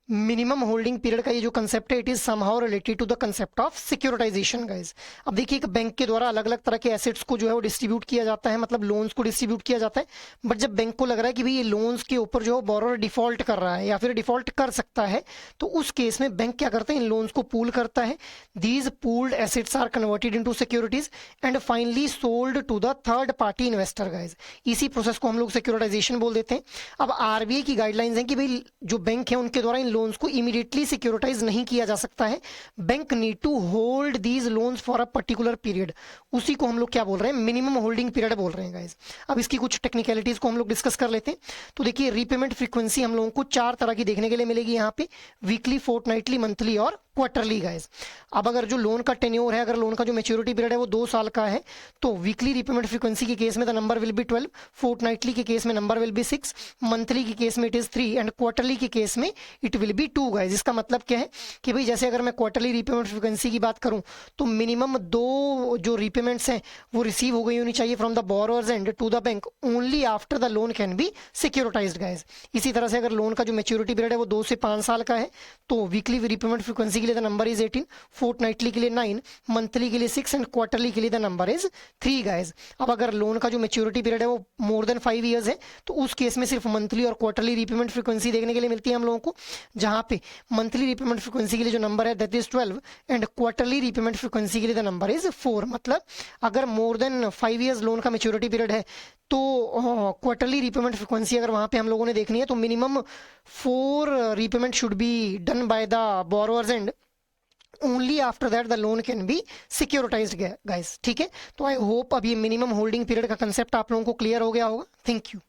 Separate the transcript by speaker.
Speaker 1: Minimum holding period का ये जो कंसेप्ट है, it is somehow related to the concept of securitization guys. अब देखिए, एक बैंक के द्वारा अलग अलग तरह के एसेट्स को जो है वो डिस्ट्रीब्यूट किया जाता है, मतलब लोन्स को डिस्ट्रीब्यूट किया जाता है। बट जब बैंक को लग रहा है कि भाई ये लोन्स के ऊपर जो है बोरोवर डिफॉल्ट कर रहा है या फिर डिफॉल्ट कर सकता है, तो उस केस में बैंक क्या करता है, इन लोन्स को पूल करता है। These pooled assets are converted into securities and finally sold to the third party investor guys. इसी प्रोसेस को हम लोग सिक्योरिटाइजेशन बोल देते हैं। अब आरबीआई की गाइडलाइंस है कि भाई जो बैंक है उनके द्वारा इन लोन्स को इमीडिएटली सिक्योरिटाइज नहीं किया जा सकता है। Bank need to hold these loans for a particular period. उसी को हम लोग क्या बोल रहे हैं, मिनिमम होल्डिंग पीरियड बोल रहे हैं गाइस। अब इसकी कुछ टेक्निकलिटीज को हम लोग डिस्कस कर लेते हैं। तो देखिए, रीपेमेंट फ्रीक्वेंसी हम लोगों को 4 तरह की देखने के लिए मिलेगी यहाँ पे, वीकली, फोर्टनाइटली, मंथली और क्वार्टरली गाइस। अब अगर जो लोन का टेन्योर है, अगर लोन का जो मैच्योरिटी पीरियड है वो 2 साल का है, तो वीकली रीपेमेंट फ्रीक्वेंसी के केस में the number will be 12, fortnightly के केस में नंबर विल बी 6, मंथली के केस में इट इज 3 एंड क्वार्टरली के केस में इट विल बी 2 गाइस। इसका मतलब क्या है कि भाई जैसे अगर मैं क्वार्टरली रीपेमेंट फ्रीक्वेंसी की बात करूं, तो मिनिमम 2 जो रीपेमेंट्स हैं वो रिसीव हो गई होनी चाहिए from the borrowers and to the bank only after the loan can be securitized guys. इसी तरह से अगर लोन का जो मैच्योरिटी पीरियड है वो 2 से 5 साल का है, तो वीकली रीपेमेंट फ्रीक्वेंसी के लिए द नंबर इज 18, फोर्टनाइटली के लिए 9, मंथली के लिए 6 एंड क्वार्टरली के लिए द नंबर इज 3 गाइस। अब अगर लोन का जो मैच्योरिटी पीरियड है वो मोर देन 5 इयर्स है, तो उस केस में सिर्फ मंथली और क्वार्टरली रीपेमेंट फ्रीक्वेंसी देखने के लिए मिलती है हम लोगों को, जहां पे मंथली रीपेमेंट फ्रीक्वेंसी के लिए जो नंबर है that is 12 and quarterly repayment frequency के लिए द नंबर इज 4। मतलब अगर मोर देन 5 इयर्स लोन का मैच्योरिटी पीरियड है, तो क्वार्टरली रीपेमेंट फ्रीक्वेंसी अगर वहां पे हम लोगों ने देखनी है, तो minimum 4 repayment should be done by the borrowers and only after that the loan can be securitized guys. ठीक है, तो आई होप अब ये मिनिमम होल्डिंग पीरियड का कंसेप्ट आप लोगों को क्लियर हो गया होगा। Thank you.